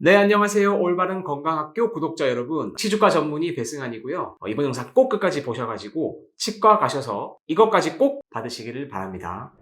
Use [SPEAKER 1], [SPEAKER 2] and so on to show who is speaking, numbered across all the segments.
[SPEAKER 1] 네, 안녕하세요. 올바른 건강학교 구독자 여러분. 치주과 전문의 배승환이고요. 이번 영상 꼭 끝까지 보셔가지고 치과 가셔서 이것까지 꼭 받으시기를 바랍니다.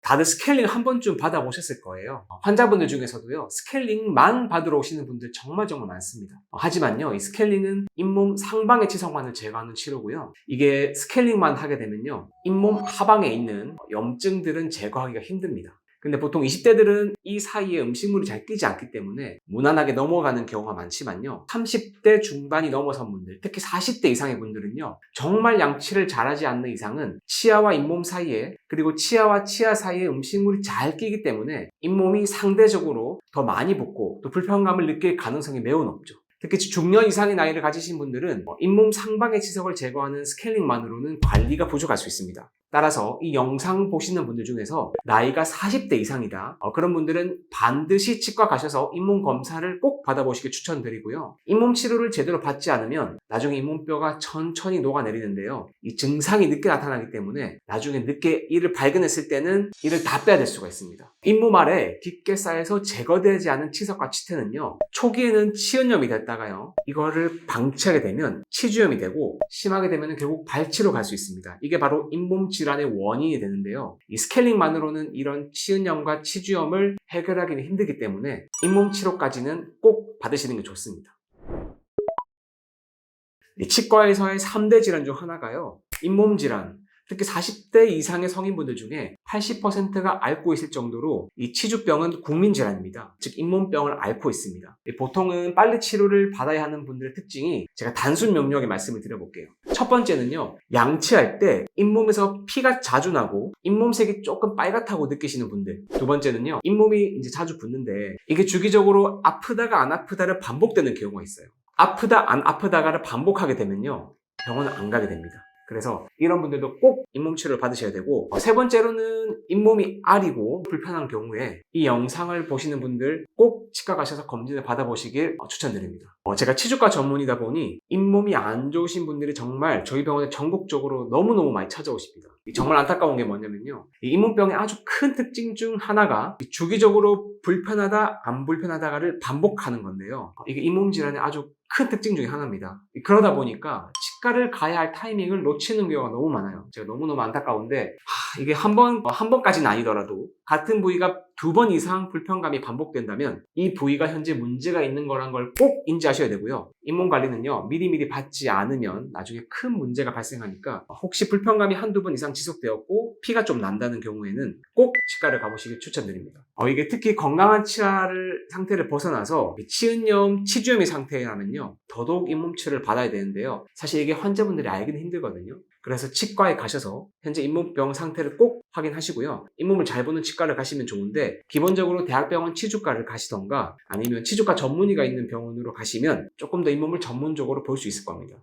[SPEAKER 1] 다들 스케일링 한 번쯤 받아보셨을 거예요. 환자분들 중에서도요, 스케일링만 받으러 오시는 분들 정말 많습니다. 하지만요, 이 스케일링은 잇몸 상방의 치석만을 제거하는 치료고요. 이게 스케일링만 하게 되면요, 잇몸 하방에 있는 염증들은 제거하기가 힘듭니다. 근데 보통 20대들은 이 사이에 음식물이 잘 끼지 않기 때문에 무난하게 넘어가는 경우가 많지만요. 30대 중반이 넘어선 분들, 특히 40대 이상의 분들은요. 정말 양치를 잘하지 않는 이상은 치아와 잇몸 사이에, 그리고 치아와 치아 사이에 음식물이 잘 끼기 때문에 잇몸이 상대적으로 더 많이 붓고 또 불편감을 느낄 가능성이 매우 높죠. 특히 중년 이상의 나이를 가지신 분들은 잇몸 상방의 치석을 제거하는 스케일링만으로는 관리가 부족할 수 있습니다. 따라서 이 영상 보시는 분들 중에서 나이가 40대 이상이다. 그런 분들은 반드시 치과 가셔서 잇몸 검사를 꼭 받아보시길 추천드리고요. 잇몸 치료를 제대로 받지 않으면 나중에 잇몸뼈가 천천히 녹아내리는데요. 이 증상이 늦게 나타나기 때문에 나중에 늦게 이를 발견했을 때는 이를 다 빼야 될 수가 있습니다. 잇몸 아래 깊게 쌓여서 제거되지 않은 치석과 치태는요. 초기에는 치은염이 됐다가요. 이거를 방치하게 되면 치주염이 되고 심하게 되면 결국 발치로 갈 수 있습니다. 이게 바로 잇몸 질환의 원인이 되는데요. 이 스케일링만으로는 이런 치은염과 치주염을 해결하기는 힘들기 때문에 잇몸 치료까지는 꼭 받으시는 게 좋습니다. 이 치과에서의 3대 질환 중 하나가요. 잇몸 질환. 특히 40대 이상의 성인분들 중에 80%가 앓고 있을 정도로 이 치주병은 국민질환입니다. 즉 잇몸병을 앓고 있습니다. 보통은 빨리 치료를 받아야 하는 분들의 특징이 제가 단순 명료하게 말씀을 드려볼게요. 첫 번째는요. 양치할 때 잇몸에서 피가 자주 나고 잇몸색이 조금 빨갛다고 느끼시는 분들. 두 번째는요. 잇몸이 이제 자주 붓는데 이게 주기적으로 아프다가 안 아프다를 반복되는 경우가 있어요. 아프다 안 아프다가를 반복하게 되면요. 병원을 안 가게 됩니다. 그래서 이런 분들도 꼭 잇몸 치료를 받으셔야 되고, 세 번째로는 잇몸이 아리고 불편한 경우에 이 영상을 보시는 분들 꼭 치과 가셔서 검진을 받아보시길 추천드립니다. 제가 치주과 전문이다 보니 잇몸이 안 좋으신 분들이 정말 저희 병원에 전국적으로 너무너무 많이 찾아오십니다. 정말 안타까운 게 뭐냐면요. 이 잇몸병의 아주 큰 특징 중 하나가 주기적으로 불편하다 안 불편하다가를 반복하는 건데요. 이게 잇몸 질환의 아주 큰 특징 중에 하나입니다. 그러다 보니까 치과를 가야 할 타이밍을 놓치는 경우가 너무 많아요. 제가 너무너무 안타까운데 이게 한 번까지는 아니더라도 같은 부위가 2번 이상 불편감이 반복된다면 이 부위가 현재 문제가 있는 거란 걸 꼭 인지하셔야 되고요. 잇몸 관리는요. 미리미리 받지 않으면 나중에 큰 문제가 발생하니까 혹시 불편감이 한두 번 이상 지속되었고 피가 좀 난다는 경우에는 꼭 치과를 가보시길 추천드립니다. 이게 특히 건강한 치아를 상태를 벗어나서 치은염, 치주염의 상태라면요. 더더욱 잇몸 치료를 받아야 되는데요. 사실 이게 환자분들이 알기는 힘들거든요. 그래서 치과에 가셔서 현재 잇몸병 상태를 꼭 확인하시고요. 잇몸을 잘 보는 치과를 가시면 좋은데 기본적으로 대학병원 치주과를 가시던가 아니면 치주과 전문의가 있는 병원으로 가시면 조금 더 잇몸을 전문적으로 볼 수 있을 겁니다.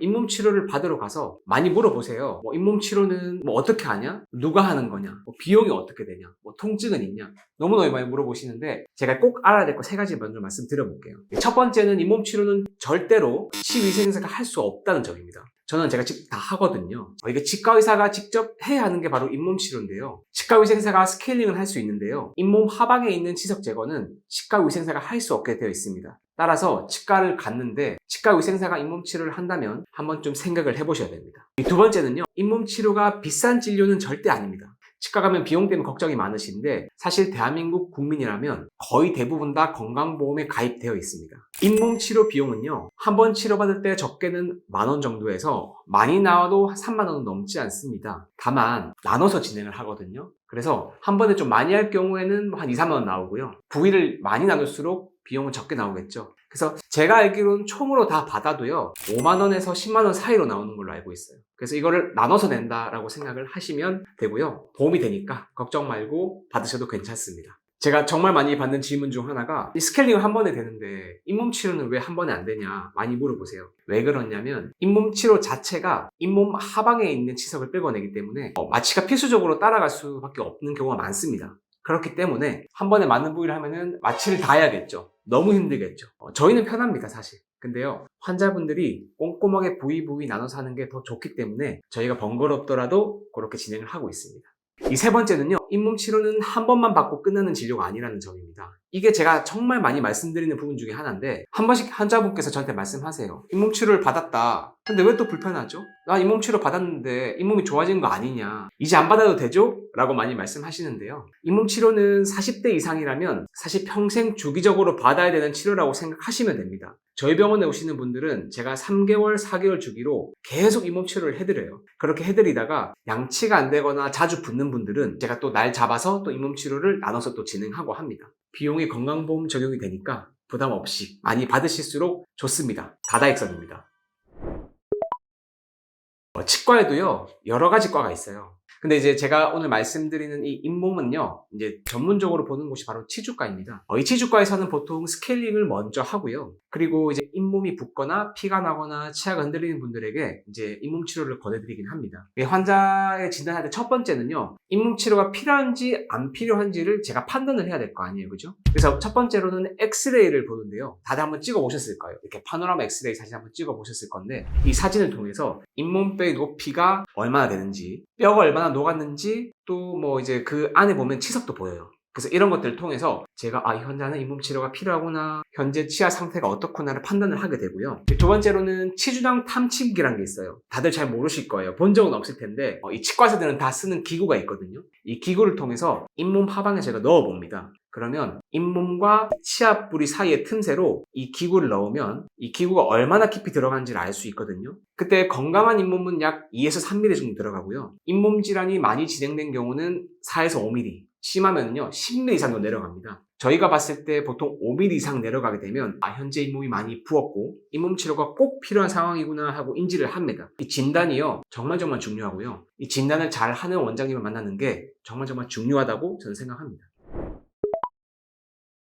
[SPEAKER 1] 잇몸 치료를 받으러 가서 많이 물어보세요. 잇몸 치료는 어떻게 하냐? 누가 하는 거냐? 비용이 어떻게 되냐? 통증은 있냐? 너무너무 많이 물어보시는데 제가 꼭 알아야 될 거 3가지 먼저 말씀드려볼게요. 첫 번째는 잇몸 치료는 절대로 치위생사가 할 수 없다는 점입니다. 저는 제가 직접 다 하거든요. 이게 치과 의사가 직접 해야 하는 게 바로 잇몸 치료인데요. 치과 위생사가 스케일링을 할 수 있는데요. 잇몸 하방에 있는 치석 제거는 치과 위생사가 할 수 없게 되어 있습니다. 따라서 치과를 갔는데 치과 위생사가 잇몸 치료를 한다면 한번 좀 생각을 해보셔야 됩니다. 두 번째는요. 잇몸 치료가 비싼 진료는 절대 아닙니다. 치과 가면 비용 때문에 걱정이 많으신데 사실 대한민국 국민이라면 거의 대부분 다 건강보험에 가입되어 있습니다. 잇몸 치료 비용은요. 한 번 치료받을 때 적게는 10,000원 정도에서 많이 나와도 30,000원은 넘지 않습니다. 다만 나눠서 진행을 하거든요. 그래서 한 번에 좀 많이 할 경우에는 한 2, 3만원 나오고요. 부위를 많이 나눌수록 비용은 적게 나오겠죠. 그래서 제가 알기로는 총으로 다 받아도요 5만원에서 10만원 사이로 나오는 걸로 알고 있어요. 그래서 이거를 나눠서 낸다라고 생각을 하시면 되고요. 도움이 되니까 걱정 말고 받으셔도 괜찮습니다. 제가 정말 많이 받는 질문 중 하나가 이 스케일링을 한 번에 되는데 잇몸 치료는 왜 한 번에 안 되냐 많이 물어보세요. 왜 그러냐면 잇몸 치료 자체가 잇몸 하방에 있는 치석을 빼고내기 때문에 마취가 필수적으로 따라갈 수밖에 없는 경우가 많습니다. 그렇기 때문에 한 번에 많은 부위를 하면은 마취를 다 해야겠죠. 너무 힘들겠죠. 저희는 편합니다, 사실. 근데요, 환자분들이 꼼꼼하게 부위 나눠서 하는 게 더 좋기 때문에 저희가 번거롭더라도 그렇게 진행을 하고 있습니다. 이 세 번째는요, 잇몸 치료는 한 번만 받고 끝나는 진료가 아니라는 점입니다. 이게 제가 정말 많이 말씀드리는 부분 중에 하나인데, 한 번씩 환자분께서 저한테 말씀하세요. 잇몸 치료를 받았다. 근데 왜 또 불편하죠? 나 잇몸 치료 받았는데 잇몸이 좋아지는 거 아니냐? 이제 안 받아도 되죠? 라고 많이 말씀하시는데요. 잇몸 치료는 40대 이상이라면 사실 평생 주기적으로 받아야 되는 치료라고 생각하시면 됩니다. 저희 병원에 오시는 분들은 제가 3개월, 4개월 주기로 계속 잇몸 치료를 해드려요. 그렇게 해드리다가 양치가 안 되거나 자주 붓는 분들은 제가 또 날 잡아서 또 잇몸 치료를 나눠서 또 진행하고 합니다. 비용이 건강보험 적용이 되니까 부담 없이 많이 받으실수록 좋습니다. 다다익선입니다. 치과에도요, 여러 가지 과가 있어요. 근데 이제 제가 오늘 말씀드리는 이 잇몸은요, 이제 전문적으로 보는 곳이 바로 치주과입니다. 이 치주과에서는 보통 스케일링을 먼저 하고요. 그리고 이제 잇몸이 붓거나 피가 나거나 치아가 흔들리는 분들에게 이제 잇몸 치료를 권해드리긴 합니다. 환자의 진단할 때 첫 번째는요, 잇몸 치료가 필요한지 안 필요한지를 제가 판단을 해야 될 거 아니에요, 그죠? 그래서 첫 번째로는 엑스레이를 보는데요. 다들 한번 찍어 보셨을 거예요. 이렇게 파노라마 엑스레이 사진 한번 찍어 보셨을 건데, 이 사진을 통해서 잇몸뼈의 높이가 얼마나 되는지, 뼈가 얼마나 녹았는지, 또 뭐 이제 그 안에 보면 치석도 보여요. 그래서 이런 것들을 통해서 제가 이 환자는 잇몸 치료가 필요하구나, 현재 치아 상태가 어떻구나를 판단을 하게 되고요. 두 번째로는 치주당 탐침기라는 게 있어요. 다들 잘 모르실 거예요. 본 적은 없을 텐데 이 치과의사들은 다 쓰는 기구가 있거든요. 이 기구를 통해서 잇몸 하방에 제가 넣어봅니다. 그러면 잇몸과 치아 뿌리 사이의 틈새로 이 기구를 넣으면 이 기구가 얼마나 깊이 들어간지를 알 수 있거든요. 그때 건강한 잇몸은 약 2에서 3mm 정도 들어가고요. 잇몸 질환이 많이 진행된 경우는 4에서 5mm, 심하면요 10mm 이상도 내려갑니다. 저희가 봤을 때 보통 5mm 이상 내려가게 되면 현재 잇몸이 많이 부었고 잇몸 치료가 꼭 필요한 상황이구나 하고 인지를 합니다. 이 진단이요 정말 중요하고요. 이 진단을 잘 하는 원장님을 만나는 게 정말 중요하다고 저는 생각합니다.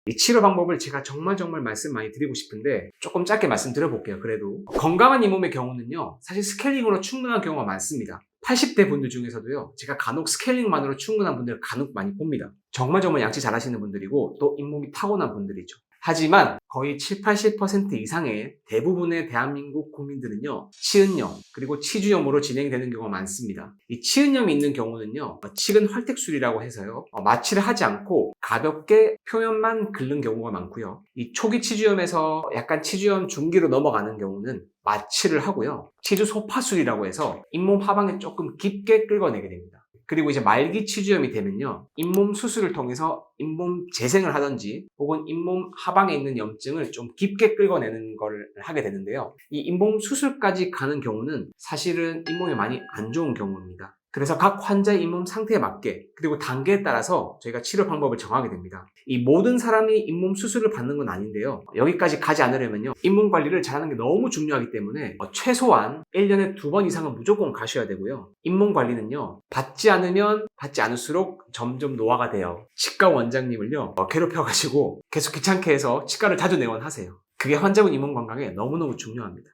[SPEAKER 1] 이 치료 방법을 제가 정말 말씀 많이 드리고 싶은데 조금 짧게 말씀드려볼게요. 그래도 건강한 잇몸의 경우는요 사실 스케일링으로 충분한 경우가 많습니다. 80대 분들 중에서도요 제가 간혹 스케일링만으로 충분한 분들을 간혹 많이 봅니다. 정말 양치 잘 하시는 분들이고 또 잇몸이 타고난 분들이죠. 하지만 거의 70-80% 이상의 대부분의 대한민국 국민들은요 치은염 그리고 치주염으로 진행되는 경우가 많습니다. 이 치은염이 있는 경우는요 치근 활택술이라고 해서요 마취를 하지 않고 가볍게 표면만 긁는 경우가 많고요. 이 초기 치주염에서 약간 치주염 중기로 넘어가는 경우는 마취를 하고요. 치주 소파술이라고 해서 잇몸 하방에 조금 깊게 끌어내게 됩니다. 그리고 이제 말기 치주염이 되면요 잇몸 수술을 통해서 잇몸 재생을 하든지 혹은 잇몸 하방에 있는 염증을 좀 깊게 끌어내는 걸 하게 되는데요 이 잇몸 수술까지 가는 경우는 사실은 잇몸이 많이 안 좋은 경우입니다. 그래서 각 환자의 잇몸 상태에 맞게 그리고 단계에 따라서 저희가 치료 방법을 정하게 됩니다. 이 모든 사람이 잇몸 수술을 받는 건 아닌데요 여기까지 가지 않으려면요 잇몸 관리를 잘하는 게 너무 중요하기 때문에 최소한 1년에 2번 이상은 무조건 가셔야 되고요. 잇몸 관리는요 받지 않으면 받지 않을수록 점점 노화가 돼요. 치과 원장님을요 괴롭혀가지고 계속 귀찮게 해서 치과를 자주 내원하세요. 그게 환자분 잇몸 건강에 너무너무 중요합니다.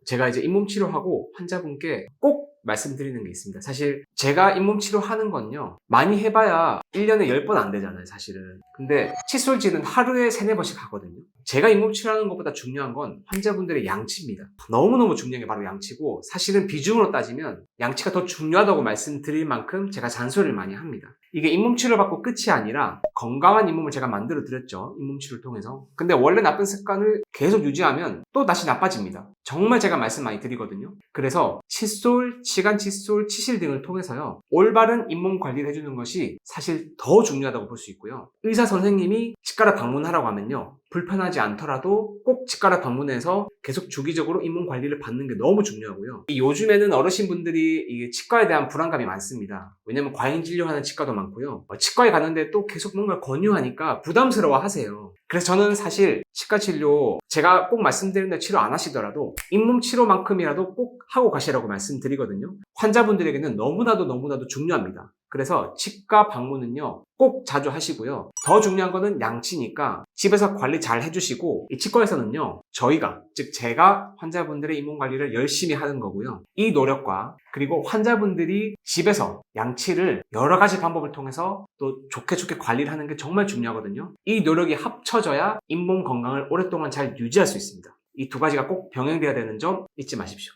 [SPEAKER 1] 제가 이제 잇몸 치료하고 환자분께 꼭 말씀드리는 게 있습니다. 사실 제가 잇몸 치료하는 건요 많이 해봐야 1년에 10번 안 되잖아요 사실은. 근데 칫솔질은 하루에 3-4번씩 하거든요. 제가 잇몸 치료하는 것보다 중요한 건 환자분들의 양치입니다. 너무너무 중요한 게 바로 양치고 사실은 비중으로 따지면 양치가 더 중요하다고 말씀드릴 만큼 제가 잔소리를 많이 합니다. 이게 잇몸 치료 받고 끝이 아니라 건강한 잇몸을 제가 만들어 드렸죠. 잇몸 치료를 통해서. 근데 원래 나쁜 습관을 계속 유지하면 또 다시 나빠집니다. 정말 제가 말씀 많이 드리거든요. 그래서 칫솔, 치간 칫솔, 치실 등을 통해서요 올바른 잇몸 관리를 해주는 것이 사실 더 중요하다고 볼 수 있고요. 의사 선생님이 치과를 방문하라고 하면요 불편하지 않더라도 꼭 치과를 방문해서 계속 주기적으로 잇몸 관리를 받는 게 너무 중요하고요. 요즘에는 어르신분들이 이 치과에 대한 불안감이 많습니다. 왜냐면 과잉 진료하는 치과도 많고요. 치과에 가는데 또 계속 뭔가 권유하니까 부담스러워 하세요. 그래서 저는 사실 치과 치료 제가 꼭 말씀드리는데 치료 안 하시더라도 잇몸 치료만큼이라도 꼭 하고 가시라고 말씀드리거든요. 환자분들에게는 너무나도 중요합니다. 그래서 치과 방문은요 꼭 자주 하시고요. 더 중요한 거는 양치니까 집에서 관리 잘 해주시고 이 치과에서는요 저희가 즉 제가 환자분들의 잇몸 관리를 열심히 하는 거고요. 이 노력과 그리고 환자분들이 집에서 양치를 여러 가지 방법을 통해서 또 좋게 관리를 하는 게 정말 중요하거든요. 이 노력이 합쳐져야 잇몸 건강을 오랫동안 잘 유지할 수 있습니다. 이 두 가지가 꼭 병행돼야 되는 점 잊지 마십시오.